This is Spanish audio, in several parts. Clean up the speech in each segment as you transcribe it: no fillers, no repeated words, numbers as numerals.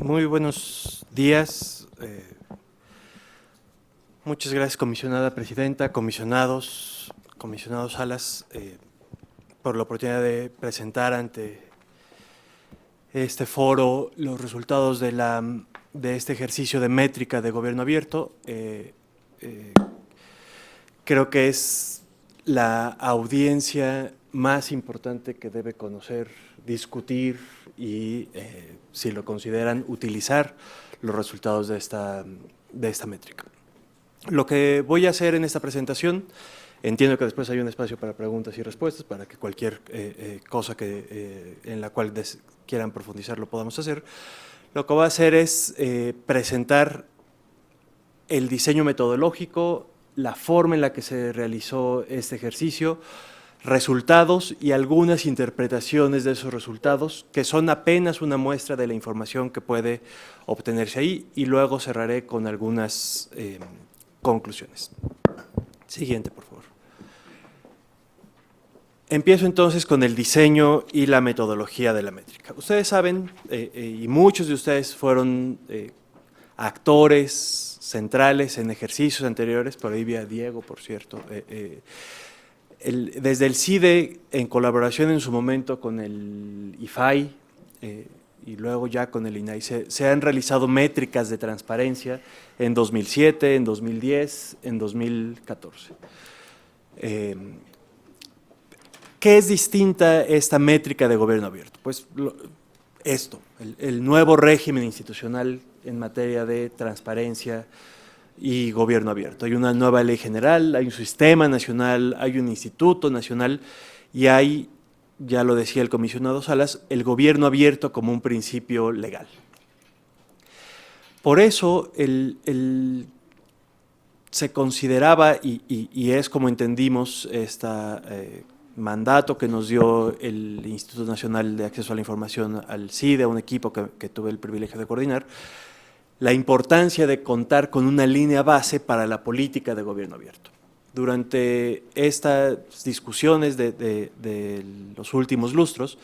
Muy buenos días. Muchas gracias, comisionada presidenta, comisionados Salas, por la oportunidad de presentar ante este foro los resultados de este ejercicio de métrica de gobierno abierto. Creo que es la audiencia más importante que debe conocer, discutir y, si lo consideran, utilizar los resultados de esta métrica. Lo que voy a hacer en esta presentación, entiendo que después hay un espacio para preguntas y respuestas, para que cualquier cosa en la cual quieran profundizar lo podamos hacer. Lo que voy a hacer es presentar el diseño metodológico, la forma en la que se realizó este ejercicio, resultados y algunas interpretaciones de esos resultados, que son apenas una muestra de la información que puede obtenerse ahí, y luego cerraré con algunas conclusiones. Siguiente, por favor. Empiezo entonces con el diseño y la metodología de la métrica. Ustedes saben, y muchos de ustedes fueron actores centrales en ejercicios anteriores, por ahí vi a Diego, por cierto, desde el CIDE, en colaboración en su momento con el IFAI y luego ya con el INAI, se han realizado métricas de transparencia en 2007, en 2010, en 2014. ¿Qué es distinta esta métrica de gobierno abierto? Pues el nuevo régimen institucional en materia de transparencia y gobierno abierto. Hay una nueva ley general, hay un sistema nacional, hay un instituto nacional y hay, ya lo decía el comisionado Salas, el gobierno abierto como un principio legal. Por eso se consideraba, y es como entendimos este mandato que nos dio el Instituto Nacional de Acceso a la Información al CIDE, a un equipo que tuve el privilegio de coordinar, la importancia de contar con una línea base para la política de gobierno abierto. Durante estas discusiones de los últimos lustros,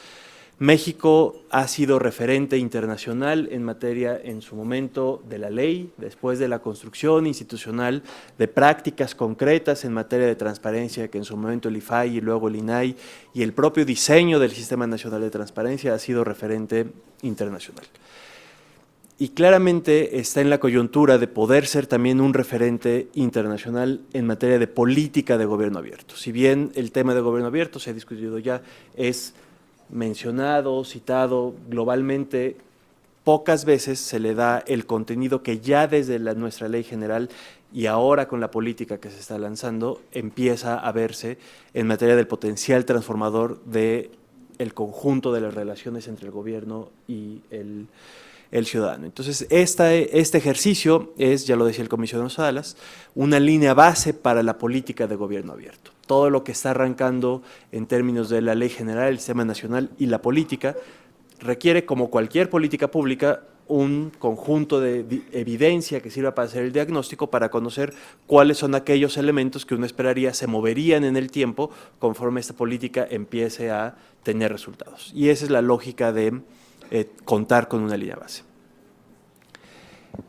México ha sido referente internacional en materia, en su momento, de la ley, después de la construcción institucional, de prácticas concretas en materia de transparencia, que en su momento el IFAI y luego el INAI, y el propio diseño del Sistema Nacional de Transparencia ha sido referente internacional. Y claramente está en la coyuntura de poder ser también un referente internacional en materia de política de gobierno abierto. Si bien el tema de gobierno abierto se ha discutido ya, es mencionado, citado globalmente, pocas veces se le da el contenido que ya desde nuestra ley general y ahora con la política que se está lanzando empieza a verse en materia del potencial transformador del conjunto de las relaciones entre el gobierno y el ciudadano. Entonces, este ejercicio es, ya lo decía el comisionado Salas, una línea base para la política de gobierno abierto. Todo lo que está arrancando en términos de la ley general, el sistema nacional y la política requiere, como cualquier política pública, un conjunto de evidencia que sirva para hacer el diagnóstico, para conocer cuáles son aquellos elementos que uno esperaría se moverían en el tiempo conforme esta política empiece a tener resultados. Y esa es la lógica de contar con una línea base.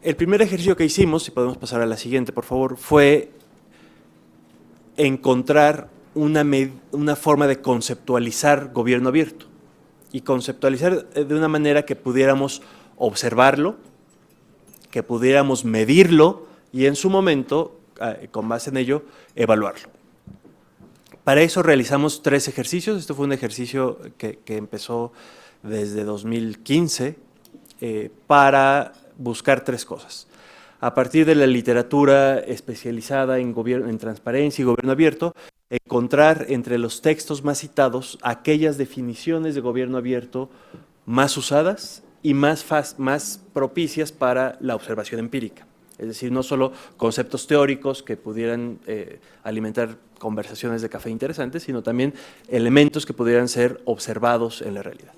El primer ejercicio que hicimos, si podemos pasar a la siguiente, por favor, fue encontrar una forma de conceptualizar gobierno abierto y conceptualizar de una manera que pudiéramos observarlo, que pudiéramos medirlo y en su momento, con base en ello, evaluarlo. Para eso realizamos 3 ejercicios. Este fue un ejercicio que empezó desde 2015 para buscar 3 cosas. A partir de la literatura especializada en transparencia y gobierno abierto, encontrar entre los textos más citados aquellas definiciones de gobierno abierto más usadas y más propicias para la observación empírica. Es decir, no solo conceptos teóricos que pudieran alimentar conversaciones de café interesantes, sino también elementos que pudieran ser observados en la realidad.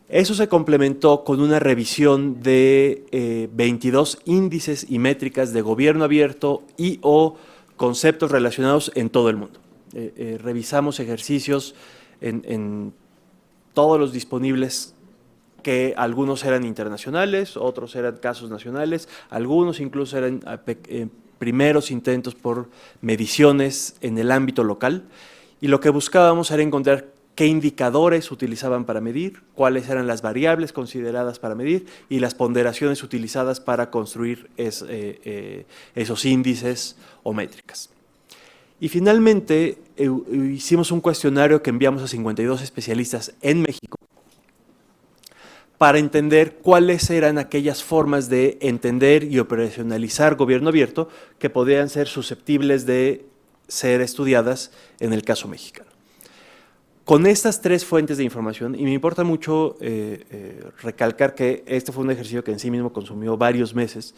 Eso se complementó con una revisión de 22 índices y métricas de gobierno abierto y o conceptos relacionados en todo el mundo. Revisamos ejercicios en todos los disponibles que algunos eran internacionales, otros eran casos nacionales, algunos incluso eran primeros intentos por mediciones en el ámbito local, y lo que buscábamos era encontrar qué indicadores utilizaban para medir, cuáles eran las variables consideradas para medir y las ponderaciones utilizadas para construir esos índices o métricas. Y finalmente hicimos un cuestionario que enviamos a 52 especialistas en México para entender cuáles eran aquellas formas de entender y operacionalizar gobierno abierto que podrían ser susceptibles de ser estudiadas en el caso mexicano. Con estas tres fuentes de información, y me importa mucho recalcar que este fue un ejercicio que en sí mismo consumió varios meses,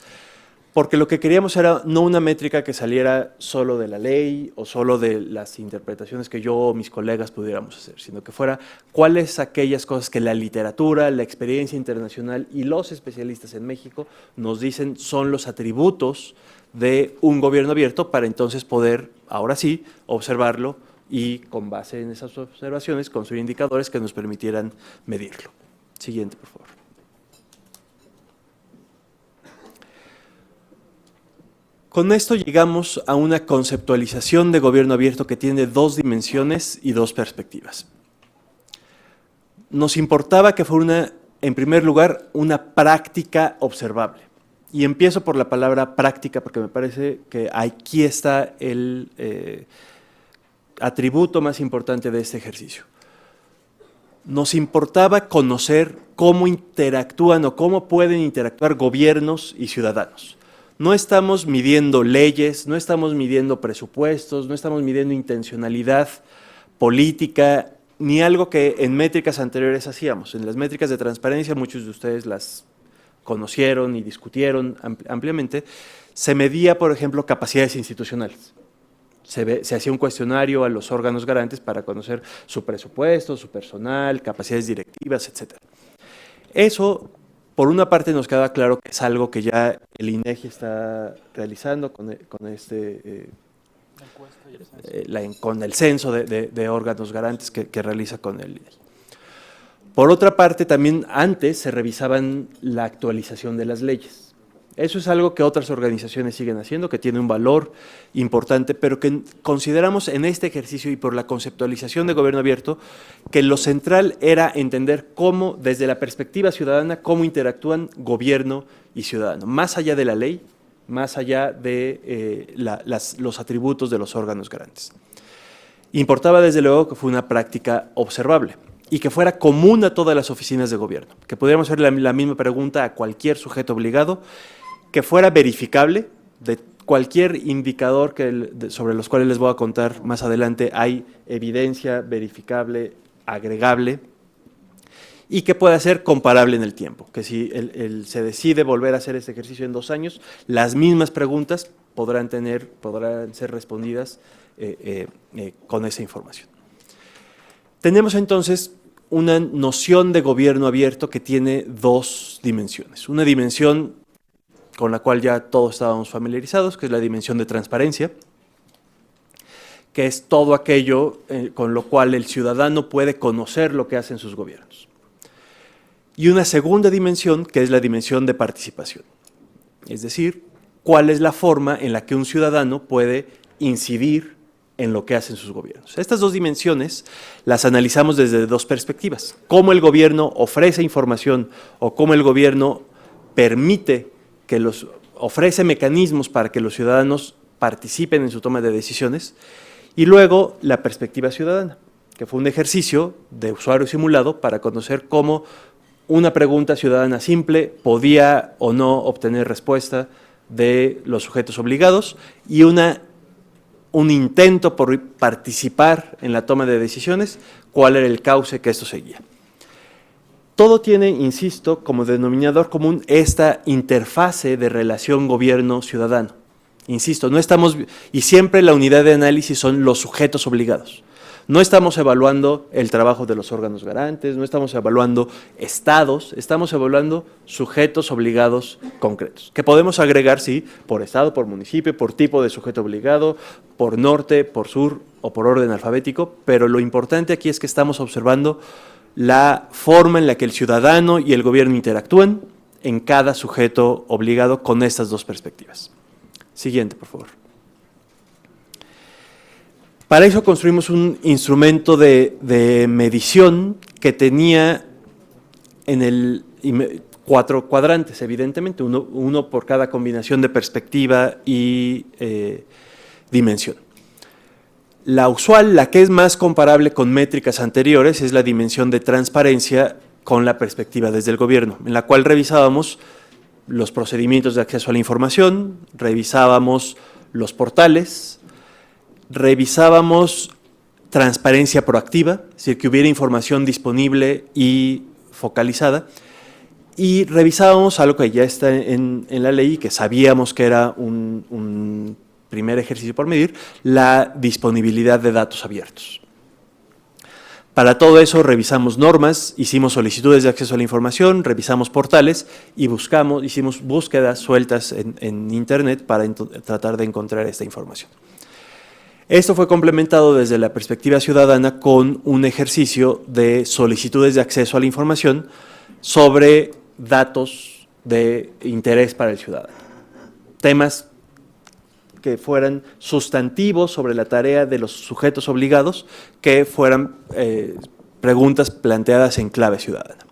porque lo que queríamos era no una métrica que saliera solo de la ley o solo de las interpretaciones que yo o mis colegas pudiéramos hacer, sino que fuera cuáles aquellas cosas que la literatura, la experiencia internacional y los especialistas en México nos dicen son los atributos de un gobierno abierto para entonces poder, ahora sí, observarlo y con base en esas observaciones construir indicadores que nos permitieran medirlo. Siguiente, por favor. Con esto llegamos a una conceptualización de gobierno abierto que tiene dos dimensiones y dos perspectivas. Nos importaba que fuera, en primer lugar, una práctica observable. Y empiezo por la palabra práctica porque me parece que aquí está el atributo más importante de este ejercicio. Nos importaba conocer cómo interactúan o cómo pueden interactuar gobiernos y ciudadanos. No estamos midiendo leyes, no estamos midiendo presupuestos, no estamos midiendo intencionalidad política, ni algo que en métricas anteriores hacíamos. En las métricas de transparencia, muchos de ustedes las conocieron y discutieron ampliamente, se medía, por ejemplo, capacidades institucionales. Se hacía un cuestionario a los órganos garantes para conocer su presupuesto, su personal, capacidades directivas, etc. Eso, por una parte, nos queda claro que es algo que ya el INEGI está realizando con el censo de órganos garantes que realiza con el INEGI. Por otra parte, también antes se revisaban la actualización de las leyes. Eso es algo que otras organizaciones siguen haciendo, que tiene un valor importante, pero que consideramos en este ejercicio y por la conceptualización de gobierno abierto, que lo central era entender cómo, desde la perspectiva ciudadana, cómo interactúan gobierno y ciudadano, más allá de la ley, más allá de los atributos de los órganos garantes. Importaba desde luego que fue una práctica observable y que fuera común a todas las oficinas de gobierno, que pudiéramos hacer la misma pregunta a cualquier sujeto obligado, que fuera verificable, de cualquier indicador sobre los cuales les voy a contar más adelante, hay evidencia verificable, agregable, y que pueda ser comparable en el tiempo, que si se decide volver a hacer este ejercicio en 2 años, las mismas preguntas podrán ser respondidas con esa información. Tenemos entonces una noción de gobierno abierto que tiene 2 dimensiones. Una dimensión con la cual ya todos estábamos familiarizados, que es la dimensión de transparencia, que es todo aquello con lo cual el ciudadano puede conocer lo que hacen sus gobiernos. Y una segunda dimensión, que es la dimensión de participación, es decir, cuál es la forma en la que un ciudadano puede incidir en lo que hacen sus gobiernos. Estas 2 dimensiones las analizamos desde 2 perspectivas. Cómo el gobierno ofrece información o cómo el gobierno permite ofrece mecanismos para que los ciudadanos participen en su toma de decisiones, y luego la perspectiva ciudadana, que fue un ejercicio de usuario simulado para conocer cómo una pregunta ciudadana simple podía o no obtener respuesta de los sujetos obligados y un intento por participar en la toma de decisiones, cuál era el cauce que esto seguía. Todo tiene, insisto, como denominador común esta interfase de relación gobierno-ciudadano. Insisto, no estamos, y siempre la unidad de análisis son los sujetos obligados. No estamos evaluando el trabajo de los órganos garantes, no estamos evaluando estados, estamos evaluando sujetos obligados concretos, que podemos agregar, sí, por estado, por municipio, por tipo de sujeto obligado, por norte, por sur o por orden alfabético, pero lo importante aquí es que estamos observando la forma en la que el ciudadano y el gobierno interactúan en cada sujeto obligado con estas dos perspectivas. Siguiente, por favor. Para eso construimos un instrumento de medición que tenía en 4 cuadrantes, evidentemente, uno por cada combinación de perspectiva y dimensión. La usual, la que es más comparable con métricas anteriores, es la dimensión de transparencia con la perspectiva desde el gobierno, en la cual revisábamos los procedimientos de acceso a la información, revisábamos los portales, revisábamos transparencia proactiva, es decir, que hubiera información disponible y focalizada, y revisábamos algo que ya está en la ley, que sabíamos que era un primer ejercicio por medir, la disponibilidad de datos abiertos. Para todo eso revisamos normas, hicimos solicitudes de acceso a la información, revisamos portales y hicimos búsquedas sueltas en Internet para tratar de encontrar esta información. Esto fue complementado desde la perspectiva ciudadana con un ejercicio de solicitudes de acceso a la información sobre datos de interés para el ciudadano. Temas que fueran sustantivos sobre la tarea de los sujetos obligados, que fueran preguntas planteadas en clave ciudadana.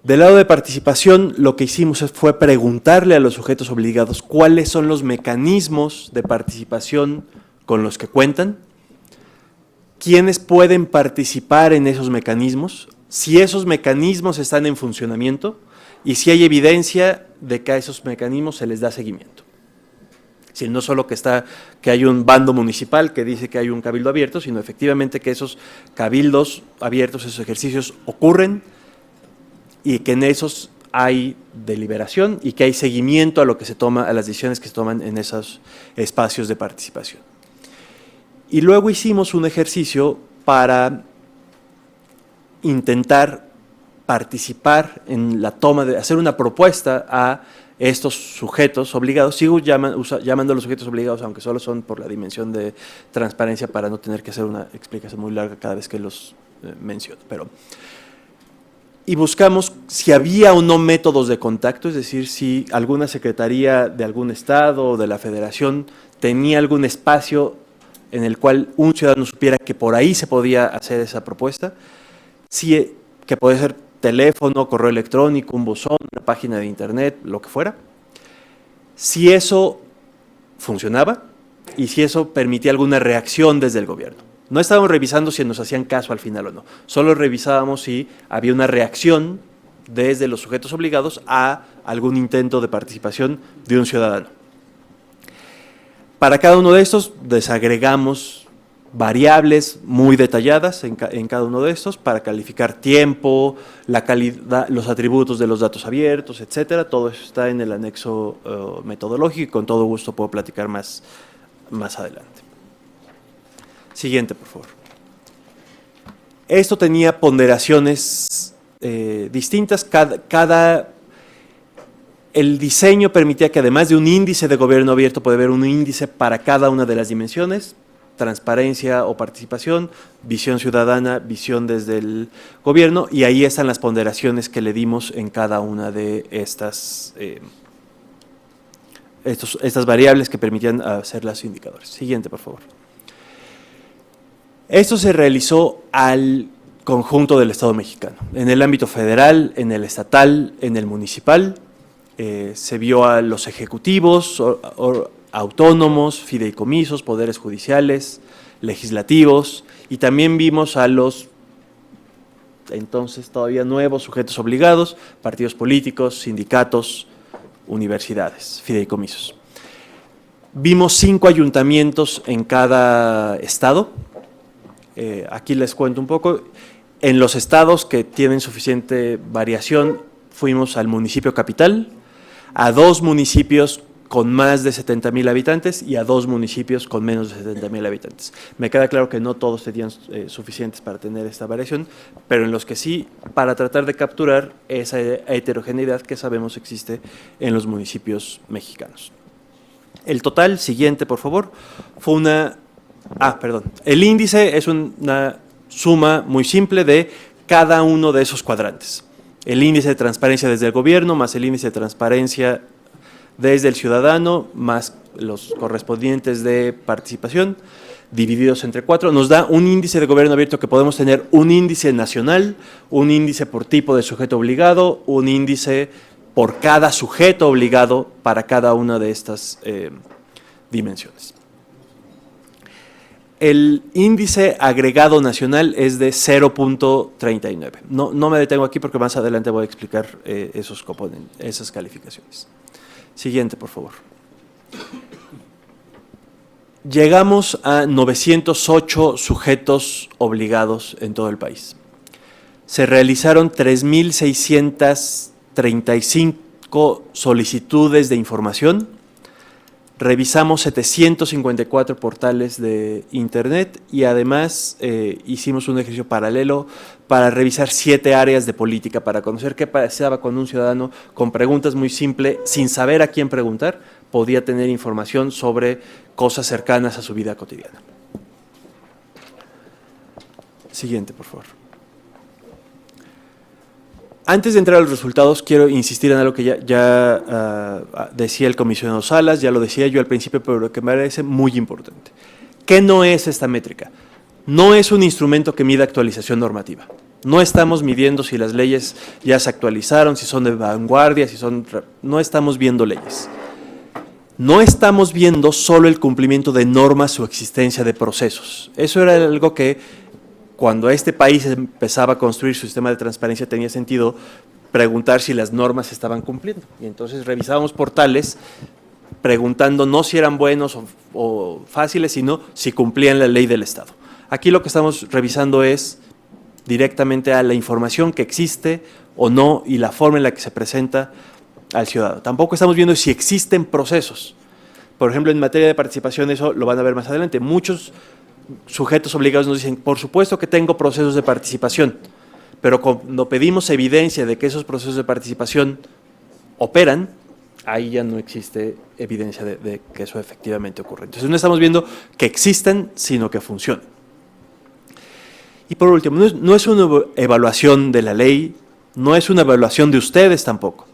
Del lado de participación, lo que hicimos fue preguntarle a los sujetos obligados cuáles son los mecanismos de participación con los que cuentan, quiénes pueden participar en esos mecanismos, si esos mecanismos están en funcionamiento y si hay evidencia de que a esos mecanismos se les da seguimiento. Si no solo que hay un bando municipal que dice que hay un cabildo abierto, sino efectivamente que esos cabildos abiertos, esos ejercicios ocurren y que en esos hay deliberación y que hay seguimiento a lo que se toma, a las decisiones que se toman en esos espacios de participación. Y luego hicimos un ejercicio para intentar participar en la toma hacer una propuesta a estos sujetos obligados. Sigo llamando a los sujetos obligados, aunque solo son por la dimensión de transparencia, para no tener que hacer una explicación muy larga cada vez que los menciono. Y buscamos si había o no métodos de contacto, es decir, si alguna secretaría de algún estado o de la federación tenía algún espacio en el cual un ciudadano supiera que por ahí se podía hacer esa propuesta, que puede ser teléfono, correo electrónico, un buzón, una página de internet, lo que fuera. Si eso funcionaba y si eso permitía alguna reacción desde el gobierno. No estábamos revisando si nos hacían caso al final o no, solo revisábamos si había una reacción desde los sujetos obligados a algún intento de participación de un ciudadano. Para cada uno de estos desagregamos variables muy detalladas en cada uno de estos para calificar tiempo, la calidad, los atributos de los datos abiertos, etcétera. Todo eso está en el anexo metodológico y con todo gusto puedo platicar más adelante. Siguiente, por favor. Esto tenía ponderaciones distintas. El diseño permitía que además de un índice de gobierno abierto, puede haber un índice para cada una de las dimensiones: transparencia o participación, visión ciudadana, visión desde el gobierno, y ahí están las ponderaciones que le dimos en cada una de estas variables que permitían hacer los indicadores. Siguiente, por favor. Esto se realizó al conjunto del Estado mexicano, en el ámbito federal, en el estatal, en el municipal. Se vio a los ejecutivos, autónomos, fideicomisos, poderes judiciales, legislativos, y también vimos a los entonces todavía nuevos sujetos obligados, partidos políticos, sindicatos, universidades, fideicomisos. Vimos 5 ayuntamientos en cada estado. Aquí les cuento un poco. En los estados que tienen suficiente variación, fuimos al municipio capital, a 2 municipios con más de 70,000 habitantes y a 2 municipios con menos de 70,000 habitantes. Me queda claro que no todos serían suficientes para tener esta variación, pero en los que sí, para tratar de capturar esa heterogeneidad que sabemos existe en los municipios mexicanos. El total, siguiente por favor, fue el índice es una suma muy simple de cada uno de esos cuadrantes. El índice de transparencia desde el gobierno, más el índice de transparencia desde el ciudadano, más los correspondientes de participación, divididos entre 4, nos da un índice de gobierno abierto que podemos tener un índice nacional, un índice por tipo de sujeto obligado, un índice por cada sujeto obligado para cada una de estas dimensiones. El índice agregado nacional es de 0.39. No me detengo aquí porque más adelante voy a explicar esos componentes, esas calificaciones. Siguiente, por favor. Llegamos a 908 sujetos obligados en todo el país. Se realizaron 3.635 solicitudes de información. Revisamos 754 portales de internet y además hicimos un ejercicio paralelo para revisar 7 áreas de política, para conocer qué pasaba con un ciudadano con preguntas muy simples, sin saber a quién preguntar, podía tener información sobre cosas cercanas a su vida cotidiana. Siguiente, por favor. Antes de entrar a los resultados, quiero insistir en algo que ya decía el comisionado Salas, ya lo decía yo al principio, pero que me parece muy importante. ¿Qué no es esta métrica? No es un instrumento que mida actualización normativa. No estamos midiendo si las leyes ya se actualizaron, si son de vanguardia, si son… No estamos viendo leyes. No estamos viendo solo el cumplimiento de normas o existencia de procesos. Eso era algo que cuando este país empezaba a construir su sistema de transparencia tenía sentido preguntar si las normas se estaban cumpliendo. Y entonces revisábamos portales preguntando no si eran buenos o fáciles, sino si cumplían la ley del Estado. Aquí lo que estamos revisando es directamente a la información que existe o no y la forma en la que se presenta al ciudadano. Tampoco estamos viendo si existen procesos. Por ejemplo, en materia de participación, eso lo van a ver más adelante. Muchos sujetos obligados nos dicen, por supuesto que tengo procesos de participación, pero cuando pedimos evidencia de que esos procesos de participación operan, ahí ya no existe evidencia de que eso efectivamente ocurre. Entonces no estamos viendo que existan, sino que funcionan. Y por último, no es una evaluación de la ley, no es una evaluación de ustedes tampoco.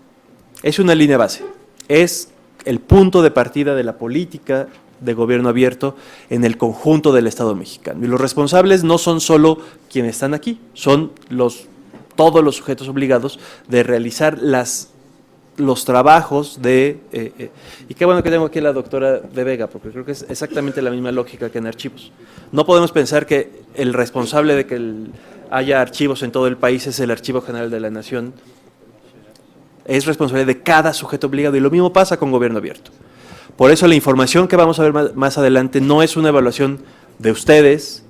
Es una línea base, es el punto de partida de la política de gobierno abierto en el conjunto del Estado mexicano. Y los responsables no son solo quienes están aquí, son todos los sujetos obligados de realizar los trabajos de… y qué bueno que tengo aquí a la doctora de Vega, porque creo que es exactamente la misma lógica que en archivos. No podemos pensar que el responsable de que haya archivos en todo el país es el Archivo General de la Nación. Es responsabilidad de cada sujeto obligado y lo mismo pasa con gobierno abierto. Por eso la información que vamos a ver más adelante no es una evaluación de ustedes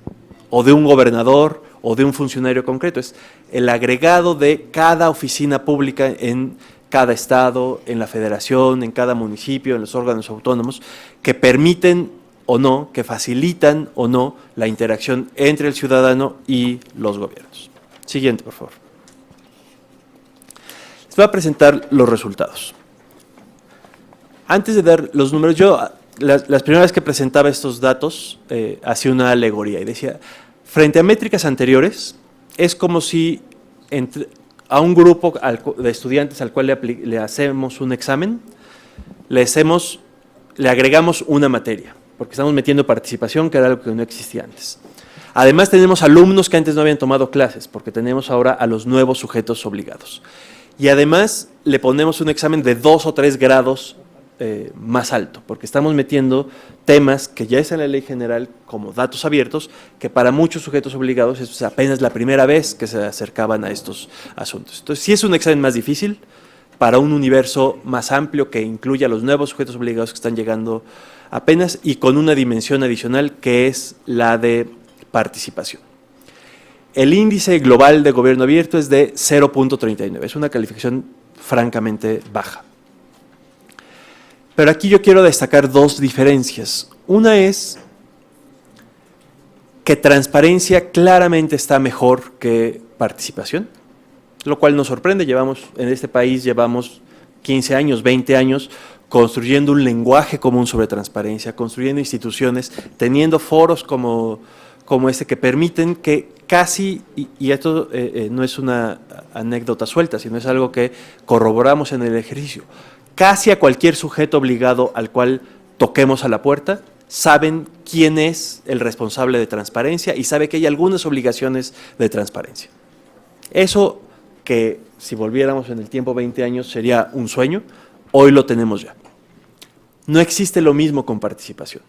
o de un gobernador o de un funcionario concreto, es el agregado de cada oficina pública en cada estado, en la federación, en cada municipio, en los órganos autónomos, que permiten o no, que facilitan o no la interacción entre el ciudadano y los gobiernos. Siguiente, por favor. Les voy a presentar los resultados. Antes de dar los números, yo las primeras veces que presentaba estos datos hacía una alegoría y decía, frente a métricas anteriores, es como si a un grupo de estudiantes al cual le hacemos un examen, le agregamos una materia, porque estamos metiendo participación, que era algo que no existía antes. Además tenemos alumnos que antes no habían tomado clases, porque tenemos ahora a los nuevos sujetos obligados. Y además le ponemos un examen de 2 o 3 grados más alto, porque estamos metiendo temas que ya están en la ley general como datos abiertos, que para muchos sujetos obligados es apenas la primera vez que se acercaban a estos asuntos. Entonces sí es un examen más difícil para un universo más amplio que incluya a los nuevos sujetos obligados que están llegando apenas y con una dimensión adicional que es la de participación. El índice global de gobierno abierto es de 0.39, es una calificación francamente baja. Pero aquí yo quiero destacar 2 diferencias. Una es que transparencia claramente está mejor que participación, lo cual nos sorprende. En este país llevamos 15 años, 20 años construyendo un lenguaje común sobre transparencia, construyendo instituciones, teniendo foros como este que permiten que casi, y esto no es una anécdota suelta, sino es algo que corroboramos en el ejercicio, casi a cualquier sujeto obligado al cual toquemos a la puerta, saben quién es el responsable de transparencia y sabe que hay algunas obligaciones de transparencia. Eso que si volviéramos en el tiempo 20 años sería un sueño, hoy lo tenemos ya. No existe lo mismo con participación.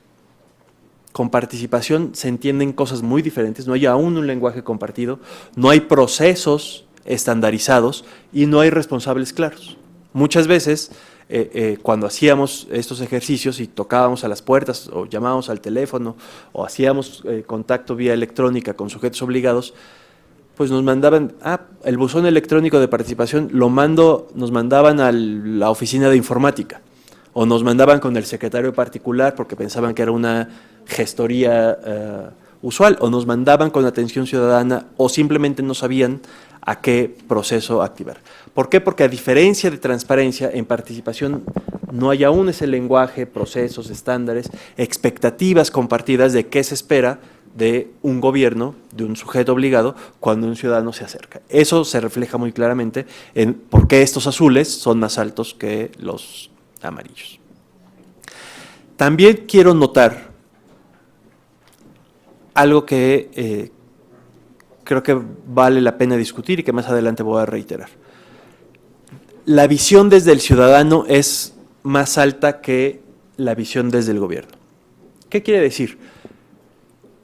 Con participación se entienden cosas muy diferentes, no hay aún un lenguaje compartido, no hay procesos estandarizados y no hay responsables claros. Muchas veces, cuando hacíamos estos ejercicios y tocábamos a las puertas o llamábamos al teléfono o hacíamos contacto vía electrónica con sujetos obligados, pues nos mandaban, el buzón electrónico de participación nos mandaban a la oficina de informática o nos mandaban con el secretario particular porque pensaban que era una gestoría usual, o nos mandaban con atención ciudadana o simplemente no sabían a qué proceso activar. ¿Por qué? Porque a diferencia de transparencia, en participación no hay aún ese lenguaje, procesos, estándares, expectativas compartidas de qué se espera de un gobierno, de un sujeto obligado, cuando un ciudadano se acerca. Eso se refleja muy claramente en por qué estos azules son más altos que los amarillos. También quiero notar algo que creo que vale la pena discutir y que más adelante voy a reiterar. La visión desde el ciudadano es más alta que la visión desde el gobierno. ¿Qué quiere decir?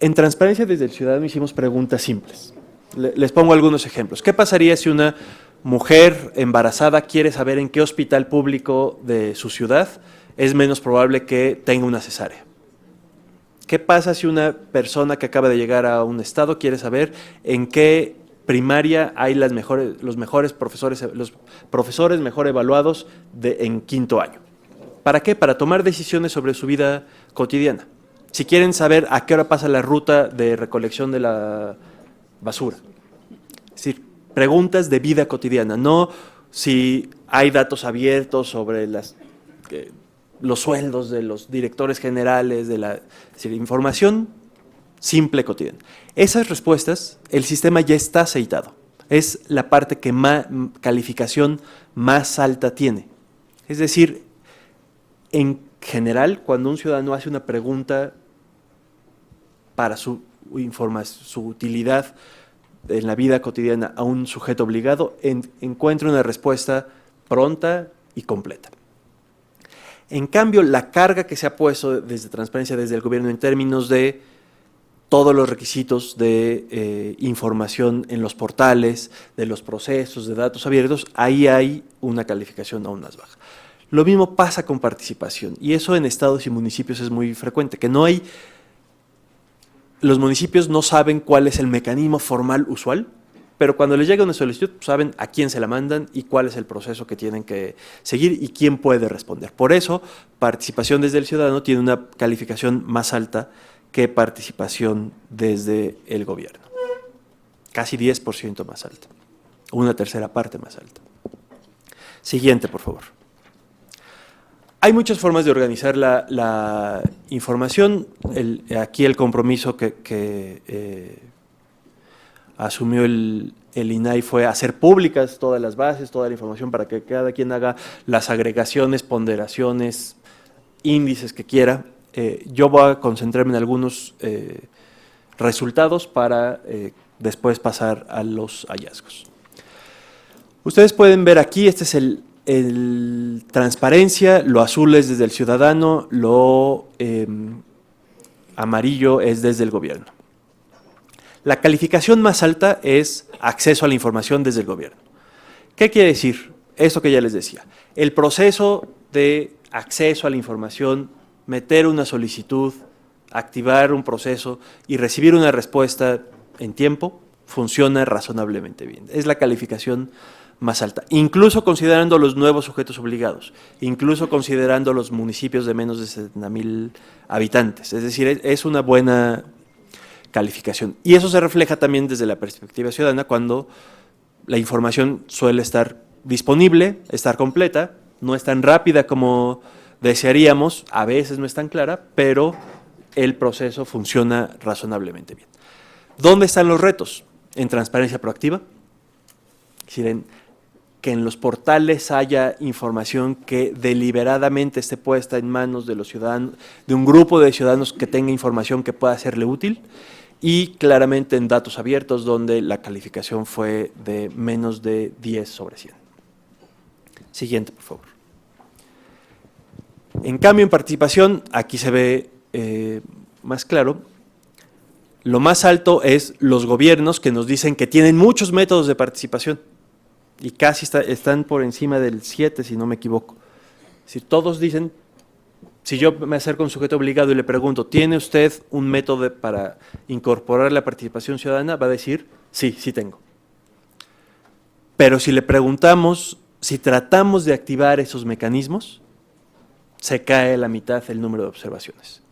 En Transparencia desde el Ciudadano hicimos preguntas simples. Les pongo algunos ejemplos. ¿Qué pasaría si una mujer embarazada quiere saber en qué hospital público de su ciudad es menos probable que tenga una cesárea? ¿Qué pasa si una persona que acaba de llegar a un estado quiere saber en qué primaria hay los mejores profesores, los profesores mejor evaluados en quinto año? ¿Para qué? Para tomar decisiones sobre su vida cotidiana. Si quieren saber a qué hora pasa la ruta de recolección de la basura. Es decir, preguntas de vida cotidiana, no si hay datos abiertos sobre los sueldos de los directores generales, es decir, información simple cotidiana. Esas respuestas, el sistema ya está aceitado. Es la parte que más calificación más alta tiene. Es decir, en general, cuando un ciudadano hace una pregunta para su utilidad en la vida cotidiana a un sujeto obligado, encuentra una respuesta pronta y completa. En cambio, la carga que se ha puesto desde Transparencia, desde el gobierno, en términos de todos los requisitos de información en los portales, de los procesos, de datos abiertos, ahí hay una calificación aún más baja. Lo mismo pasa con participación, y eso en estados y municipios es muy frecuente, que los municipios no saben cuál es el mecanismo formal usual, pero cuando les llega una solicitud saben a quién se la mandan y cuál es el proceso que tienen que seguir y quién puede responder. Por eso, participación desde el ciudadano tiene una calificación más alta que participación desde el gobierno. Casi 10% más alta, una tercera parte más alta. Siguiente, por favor. Hay muchas formas de organizar la información. Aquí el compromiso que asumió el INAI fue hacer públicas todas las bases, toda la información para que cada quien haga las agregaciones, ponderaciones, índices que quiera. Yo voy a concentrarme en algunos resultados para después pasar a los hallazgos. Ustedes pueden ver aquí, este es el transparencia, lo azul es desde el ciudadano, lo amarillo es desde el gobierno. La calificación más alta es acceso a la información desde el gobierno. ¿Qué quiere decir? Esto que ya les decía. El proceso de acceso a la información, meter una solicitud, activar un proceso y recibir una respuesta en tiempo, funciona razonablemente bien. Es la calificación más alta, incluso considerando los nuevos sujetos obligados, incluso considerando los municipios de menos de 70,000 habitantes. Es decir, es una buena calificación. Y eso se refleja también desde la perspectiva ciudadana cuando la información suele estar disponible, estar completa, no es tan rápida como desearíamos, a veces no es tan clara, pero el proceso funciona razonablemente bien. ¿Dónde están los retos? En transparencia proactiva, es decir, que en los portales haya información que deliberadamente esté puesta en manos de los ciudadanos, de un grupo de ciudadanos que tenga información que pueda serle útil, y claramente en datos abiertos, donde la calificación fue de menos de 10 sobre 100. Siguiente, por favor. En cambio, en participación, aquí se ve más claro, lo más alto es los gobiernos, que nos dicen que tienen muchos métodos de participación y casi están por encima del 7, si no me equivoco. Es decir, todos dicen, si yo me acerco a un sujeto obligado y le pregunto, ¿tiene usted un método para incorporar la participación ciudadana? Va a decir, sí, sí tengo. Pero si le preguntamos, si tratamos de activar esos mecanismos, se cae a la mitad el número de observaciones.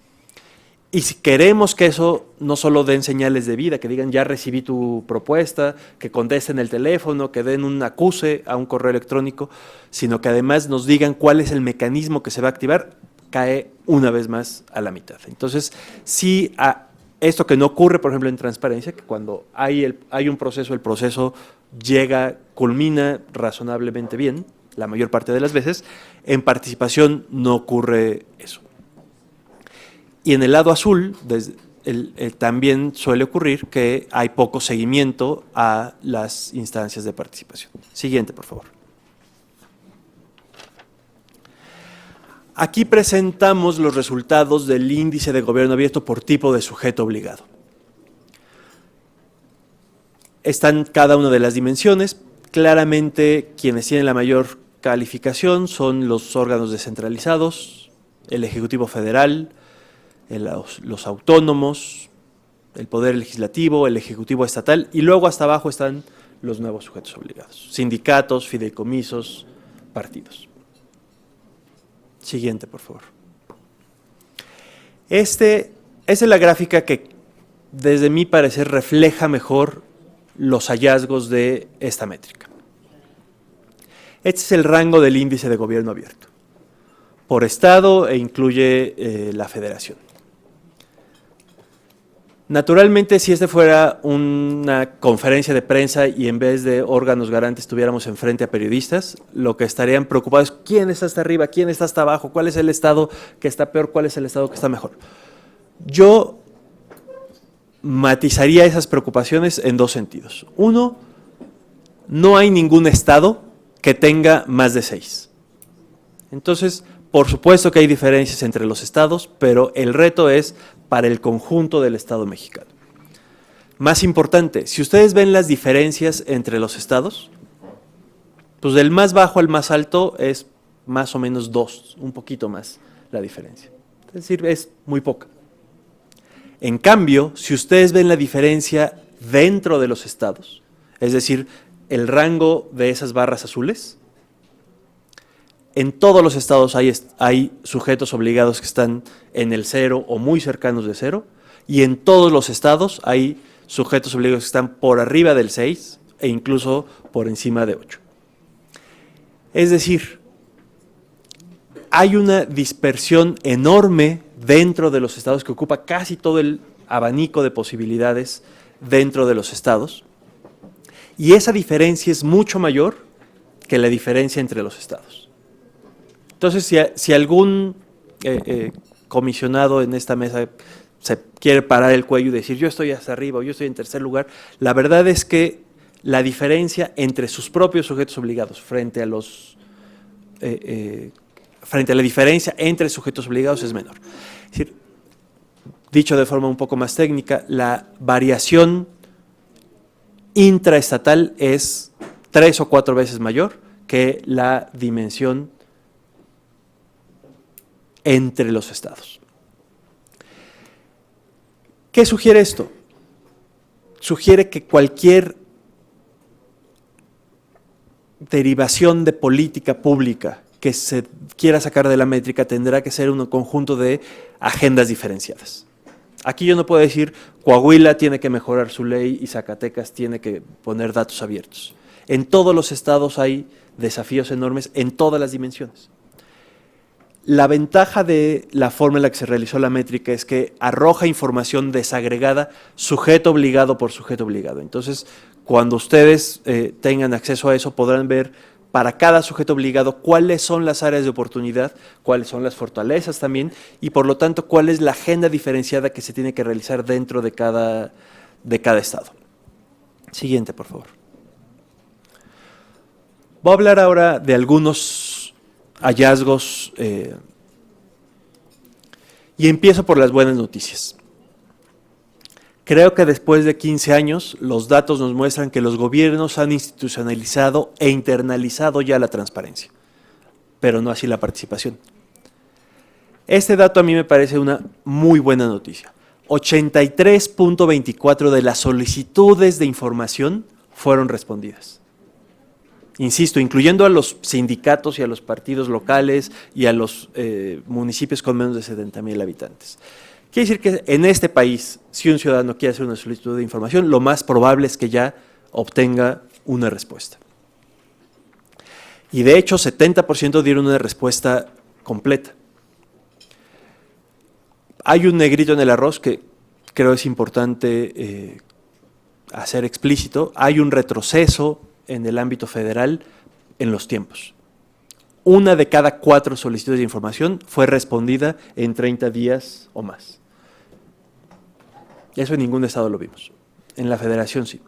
Y si queremos que eso no solo den señales de vida, que digan ya recibí tu propuesta, que contesten el teléfono, que den un acuse a un correo electrónico, sino que además nos digan cuál es el mecanismo que se va a activar, cae una vez más a la mitad. Entonces, sí, esto que no ocurre, por ejemplo, en transparencia, que cuando hay un proceso, el proceso culmina razonablemente bien, la mayor parte de las veces, en participación no ocurre eso. Y en el lado azul, también suele ocurrir que hay poco seguimiento a las instancias de participación. Siguiente, por favor. Aquí presentamos los resultados del índice de gobierno abierto por tipo de sujeto obligado. Están cada una de las dimensiones. Claramente, quienes tienen la mayor calificación son los órganos descentralizados, el Ejecutivo Federal, los autónomos, el Poder Legislativo, el Ejecutivo Estatal, y luego hasta abajo están los nuevos sujetos obligados, sindicatos, fideicomisos, partidos. Siguiente, por favor. Esta es la gráfica que, desde mi parecer, refleja mejor los hallazgos de esta métrica. Este es el rango del índice de gobierno abierto, por estado e incluye la federación. Naturalmente, si este fuera una conferencia de prensa y en vez de órganos garantes estuviéramos enfrente a periodistas, lo que estarían preocupados es quién está hasta arriba, quién está hasta abajo, cuál es el estado que está peor, cuál es el estado que está mejor. Yo matizaría esas preocupaciones en dos sentidos. Uno, no hay ningún estado que tenga más de 6. Entonces, por supuesto que hay diferencias entre los estados, pero el reto es para el conjunto del Estado mexicano. Más importante, si ustedes ven las diferencias entre los estados, pues del más bajo al más alto es más o menos 2, un poquito más la diferencia. Es decir, es muy poca. En cambio, si ustedes ven la diferencia dentro de los estados, es decir, el rango de esas barras azules, en todos los estados hay sujetos obligados que están en el 0 o muy cercanos de 0, y en todos los estados hay sujetos obligados que están por arriba del 6 e incluso por encima de 8. Es decir, hay una dispersión enorme dentro de los estados que ocupa casi todo el abanico de posibilidades dentro de los estados, y esa diferencia es mucho mayor que la diferencia entre los estados. Entonces, si algún comisionado en esta mesa se quiere parar el cuello y decir yo estoy hasta arriba o yo estoy en tercer lugar, la verdad es que la diferencia entre sus propios sujetos obligados frente a la diferencia entre sujetos obligados es menor. Es decir, dicho de forma un poco más técnica, la variación intraestatal es 3 o 4 veces mayor que la dimensión entre los estados. ¿Qué sugiere esto? Sugiere que cualquier derivación de política pública que se quiera sacar de la métrica tendrá que ser un conjunto de agendas diferenciadas. Aquí yo no puedo decir Coahuila tiene que mejorar su ley y Zacatecas tiene que poner datos abiertos. En todos los estados hay desafíos enormes en todas las dimensiones. La ventaja de la forma en la que se realizó la métrica es que arroja información desagregada, sujeto obligado por sujeto obligado. Entonces, cuando ustedes tengan acceso a eso, podrán ver para cada sujeto obligado cuáles son las áreas de oportunidad, cuáles son las fortalezas también, y por lo tanto, cuál es la agenda diferenciada que se tiene que realizar dentro de cada estado. Siguiente, por favor. Voy a hablar ahora de algunos hallazgos y empiezo por las buenas noticias. Creo que después de 15 años, los datos nos muestran que los gobiernos han institucionalizado e internalizado ya la transparencia, pero no así la participación. Este dato a mí me parece una muy buena noticia. 83.24 de las solicitudes de información fueron respondidas. Insisto, incluyendo a los sindicatos y a los partidos locales y a los municipios con menos de 70,000 habitantes. Quiere decir que en este país, si un ciudadano quiere hacer una solicitud de información, lo más probable es que ya obtenga una respuesta. Y de hecho, 70% dieron una respuesta completa. Hay un negrito en el arroz que creo es importante hacer explícito. Hay un retroceso en el ámbito federal en los tiempos. 1 de cada 4 solicitudes de información fue respondida en 30 días o más. Eso en ningún estado lo vimos. En la federación sí.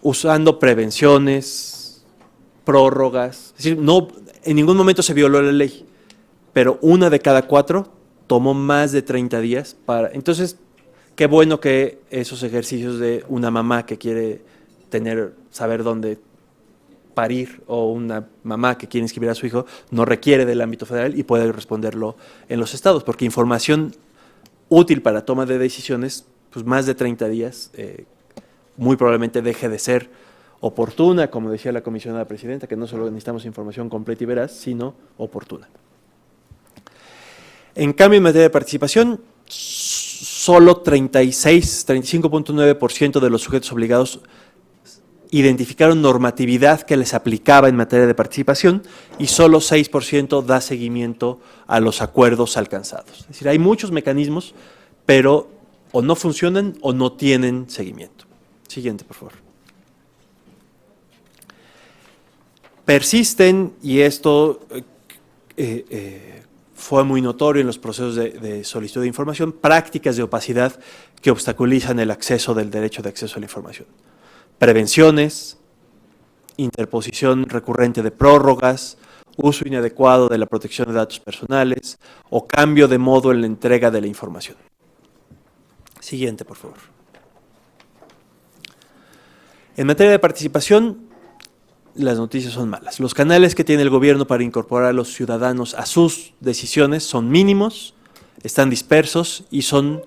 Usando prevenciones, prórrogas. Es decir, no, en ningún momento se violó la ley, pero 1 de cada 4 tomó más de 30 días para. Entonces, qué bueno que esos ejercicios de una mamá que quiere saber dónde parir o una mamá que quiere inscribir a su hijo no requiere del ámbito federal y puede responderlo en los estados, porque información útil para toma de decisiones, pues más de 30 días, muy probablemente deje de ser oportuna, como decía la comisionada presidenta, que no solo necesitamos información completa y veraz, sino oportuna. En cambio, en materia de participación, solo 35.9% de los sujetos obligados identificaron normatividad que les aplicaba en materia de participación y solo 6% da seguimiento a los acuerdos alcanzados. Es decir, hay muchos mecanismos, pero o no funcionan o no tienen seguimiento. Siguiente, por favor. Persisten, y esto fue muy notorio en los procesos de solicitud de información, prácticas de opacidad que obstaculizan el acceso del derecho de acceso a la información. Prevenciones, interposición recurrente de prórrogas, uso inadecuado de la protección de datos personales o cambio de modo en la entrega de la información. Siguiente, por favor. En materia de participación, las noticias son malas. Los canales que tiene el gobierno para incorporar a los ciudadanos a sus decisiones son mínimos, están dispersos y son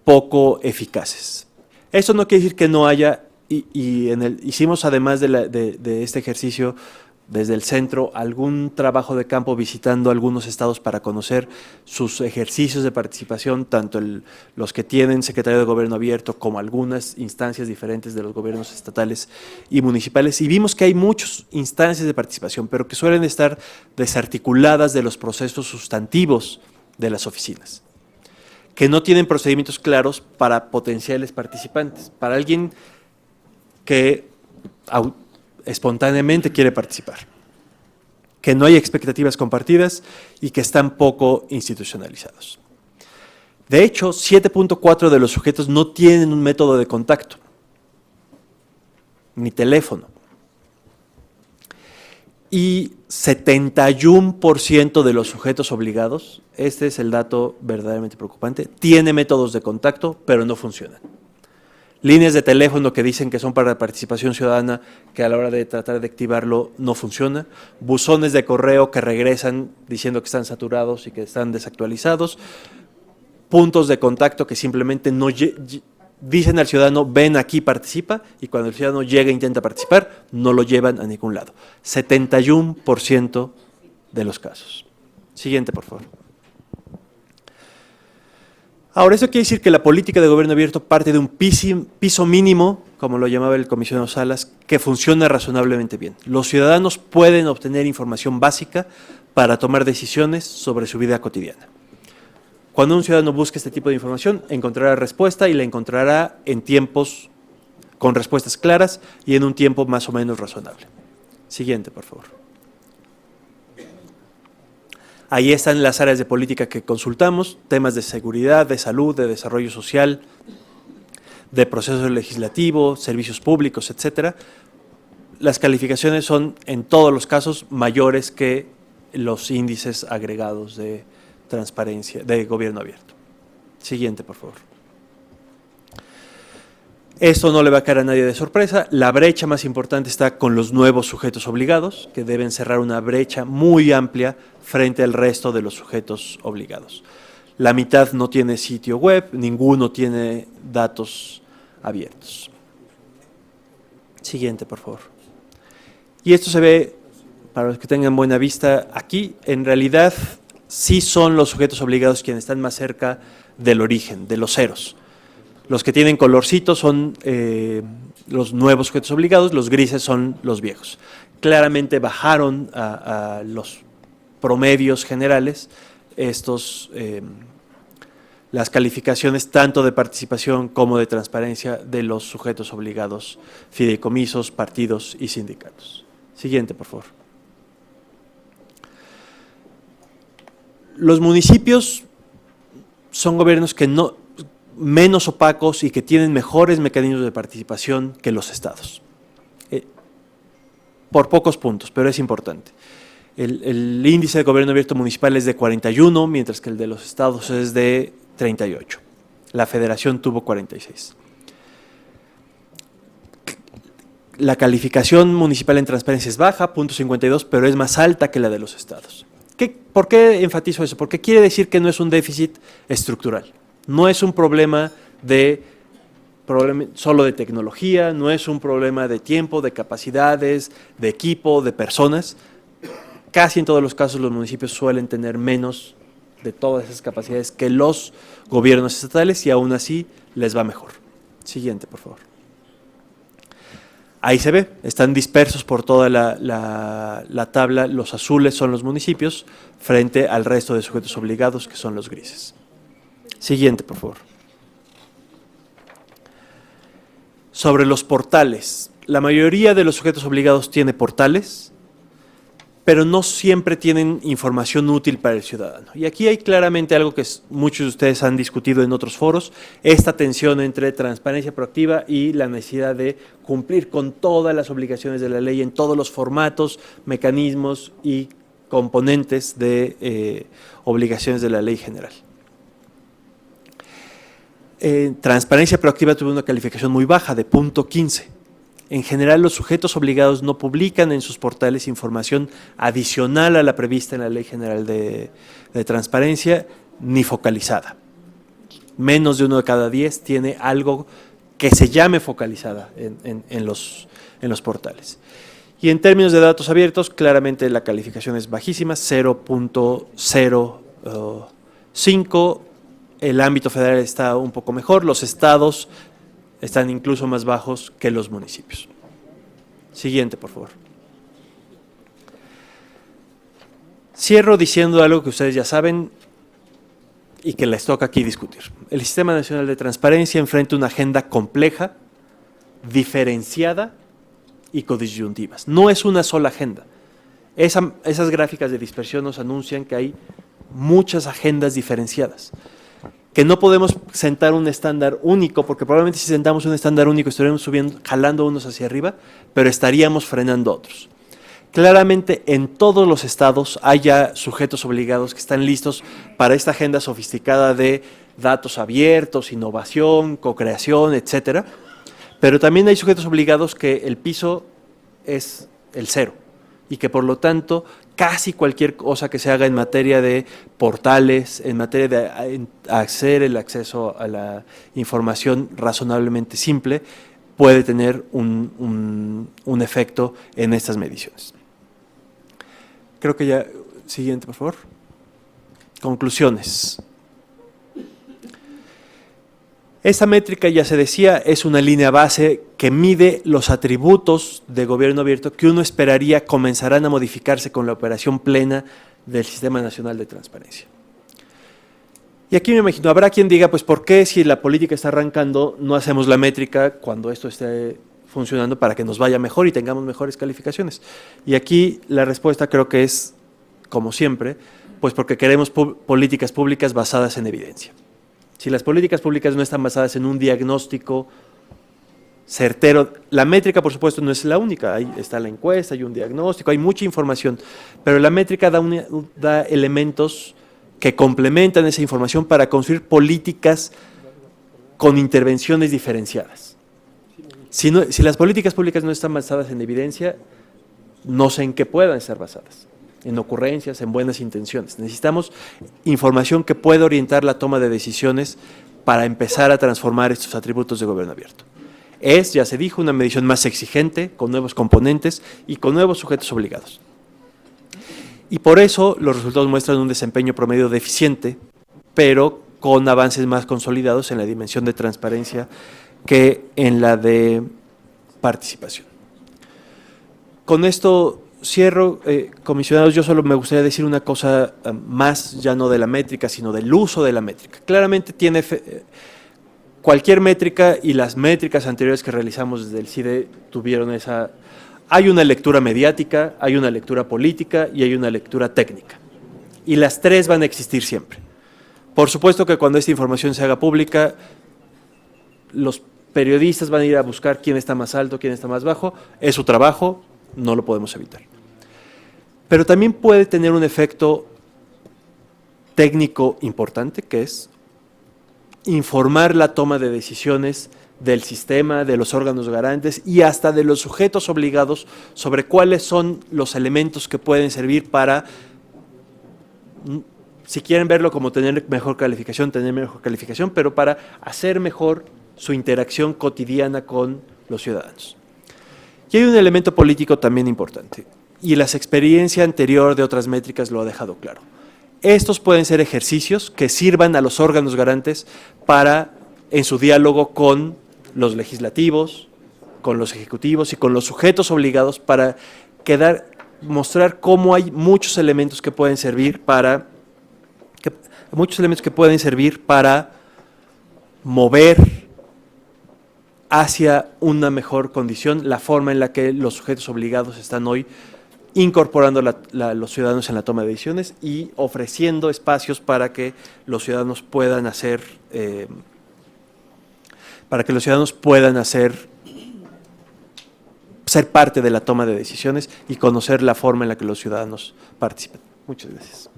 poco eficaces. Eso no quiere decir que no haya. Hicimos, además de este ejercicio desde el centro, algún trabajo de campo visitando algunos estados para conocer sus ejercicios de participación, tanto los que tienen Secretaría de Gobierno abierto como algunas instancias diferentes de los gobiernos estatales y municipales, y vimos que hay muchas instancias de participación, pero que suelen estar desarticuladas de los procesos sustantivos de las oficinas, que no tienen procedimientos claros para potenciales participantes, para alguien que espontáneamente quiere participar, que no hay expectativas compartidas y que están poco institucionalizados. De hecho, 7.4 de los sujetos no tienen un método de contacto, ni teléfono. Y 71% de los sujetos obligados, este es el dato verdaderamente preocupante, tiene métodos de contacto, pero no funcionan. Líneas de teléfono que dicen que son para participación ciudadana, que a la hora de tratar de activarlo no funciona. Buzones de correo que regresan diciendo que están saturados y que están desactualizados. Puntos de contacto que simplemente no dicen al ciudadano, ven aquí, participa, y cuando el ciudadano llega e intenta participar, no lo llevan a ningún lado. 71% de los casos. Siguiente, por favor. Ahora, eso quiere decir que la política de gobierno abierto parte de un piso mínimo como lo llamaba el comisionado Salas, que funciona razonablemente bien. Los ciudadanos pueden obtener información básica para tomar decisiones sobre su vida cotidiana. Cuando un ciudadano busque este tipo de información, encontrará respuesta y la encontrará en tiempos con respuestas claras y en un tiempo más o menos razonable. Siguiente, por favor. Ahí están las áreas de política que consultamos, temas de seguridad, de salud, de desarrollo social, de proceso legislativo, servicios públicos, etcétera. Las calificaciones son, en todos los casos, mayores que los índices agregados de transparencia, de gobierno abierto. Siguiente, por favor. Esto no le va a caer a nadie de sorpresa. La brecha más importante está con los nuevos sujetos obligados, que deben cerrar una brecha muy amplia frente al resto de los sujetos obligados. La mitad no tiene sitio web, ninguno tiene datos abiertos. Siguiente, por favor. Y esto se ve, para los que tengan buena vista, aquí. En realidad, sí son los sujetos obligados quienes están más cerca del origen, de los ceros. Los que tienen colorcito son los nuevos sujetos obligados, los grises son los viejos. Claramente bajaron a los promedios generales las calificaciones tanto de participación como de transparencia de los sujetos obligados, fideicomisos, partidos y sindicatos. Siguiente, por favor. Los municipios son gobiernos que menos opacos y que tienen mejores mecanismos de participación que los estados. Por pocos puntos, pero es importante. El índice de gobierno abierto municipal es de 41, mientras que el de los estados es de 38. La federación tuvo 46. La calificación municipal en transparencia es baja, 0.52, pero es más alta que la de los estados. ¿Por qué enfatizo eso? Porque quiere decir que no es un déficit estructural. No es un problema solo de tecnología, no es un problema de tiempo, de capacidades, de equipo, de personas. Casi en todos los casos los municipios suelen tener menos de todas esas capacidades que los gobiernos estatales y aún así les va mejor. Siguiente, por favor. Ahí se ve, están dispersos por toda la tabla, los azules son los municipios frente al resto de sujetos obligados que son los grises. Siguiente, por favor. Sobre los portales, la mayoría de los sujetos obligados tiene portales, pero no siempre tienen información útil para el ciudadano. Y aquí hay claramente algo que muchos de ustedes han discutido en otros foros, esta tensión entre transparencia proactiva y la necesidad de cumplir con todas las obligaciones de la ley en todos los formatos, mecanismos y componentes de obligaciones de la ley general. Transparencia proactiva tuvo una calificación muy baja de 0.15. En general, los sujetos obligados no publican en sus portales información adicional a la prevista en la Ley General de Transparencia, ni focalizada. Menos de 1 de cada 10 tiene algo que se llame focalizada en los portales. Y en términos de datos abiertos, claramente la calificación es bajísima, 0.05. El ámbito federal está un poco mejor, los estados están incluso más bajos que los municipios. Siguiente, por favor. Cierro diciendo algo que ustedes ya saben y que les toca aquí discutir. El Sistema Nacional de Transparencia enfrenta una agenda compleja, diferenciada y codisyuntivas. No es una sola agenda. Esas gráficas de dispersión nos anuncian que hay muchas agendas diferenciadas, que no podemos sentar un estándar único, porque probablemente si sentamos un estándar único estaríamos jalando unos hacia arriba, pero estaríamos frenando otros. Claramente en todos los estados hay ya sujetos obligados que están listos para esta agenda sofisticada de datos abiertos, innovación, co-creación, etcétera, pero también hay sujetos obligados que el piso es el cero y que por lo tanto casi cualquier cosa que se haga en materia de portales, en materia de hacer el acceso a la información razonablemente simple, puede tener un efecto en estas mediciones. Creo que ya, siguiente por favor. Conclusiones. Esta métrica, ya se decía, es una línea base que mide los atributos de gobierno abierto que uno esperaría comenzarán a modificarse con la operación plena del Sistema Nacional de Transparencia. Y aquí me imagino, habrá quien diga, pues, ¿por qué si la política está arrancando no hacemos la métrica cuando esto esté funcionando para que nos vaya mejor y tengamos mejores calificaciones? Y aquí la respuesta creo que es, como siempre, pues porque queremos políticas públicas basadas en evidencia. Si las políticas públicas no están basadas en un diagnóstico certero, la métrica, por supuesto, no es la única, ahí está la encuesta, hay un diagnóstico, hay mucha información, pero la métrica da elementos que complementan esa información para construir políticas con intervenciones diferenciadas. Si las políticas públicas no están basadas en evidencia, no sé en qué puedan estar basadas, en ocurrencias, en buenas intenciones. Necesitamos información que pueda orientar la toma de decisiones para empezar a transformar estos atributos de gobierno abierto. Es, ya se dijo, una medición más exigente, con nuevos componentes y con nuevos sujetos obligados. Y por eso los resultados muestran un desempeño promedio deficiente, pero con avances más consolidados en la dimensión de transparencia que en la de participación. Con esto cierro, comisionados, yo solo me gustaría decir una cosa más, ya no de la métrica, sino del uso de la métrica. Claramente tiene cualquier métrica y las métricas anteriores que realizamos desde el CIDE tuvieron esa. Hay una lectura mediática, hay una lectura política y hay una lectura técnica. Y las tres van a existir siempre. Por supuesto que cuando esta información se haga pública, los periodistas van a ir a buscar quién está más alto, quién está más bajo. Es su trabajo, no lo podemos evitar. Pero también puede tener un efecto técnico importante, que es informar la toma de decisiones del sistema, de los órganos garantes y hasta de los sujetos obligados sobre cuáles son los elementos que pueden servir para, si quieren verlo como tener mejor calificación, pero para hacer mejor su interacción cotidiana con los ciudadanos. Y hay un elemento político también importante, y la experiencia anterior de otras métricas lo ha dejado claro. Estos pueden ser ejercicios que sirvan a los órganos garantes para, en su diálogo con los legislativos, con los ejecutivos y con los sujetos obligados, para mostrar cómo hay muchos elementos que pueden servir para mover hacia una mejor condición la forma en la que los sujetos obligados están hoy incorporando a los ciudadanos en la toma de decisiones y ofreciendo espacios para que los ciudadanos puedan ser parte de la toma de decisiones y conocer la forma en la que los ciudadanos participan. Muchas gracias.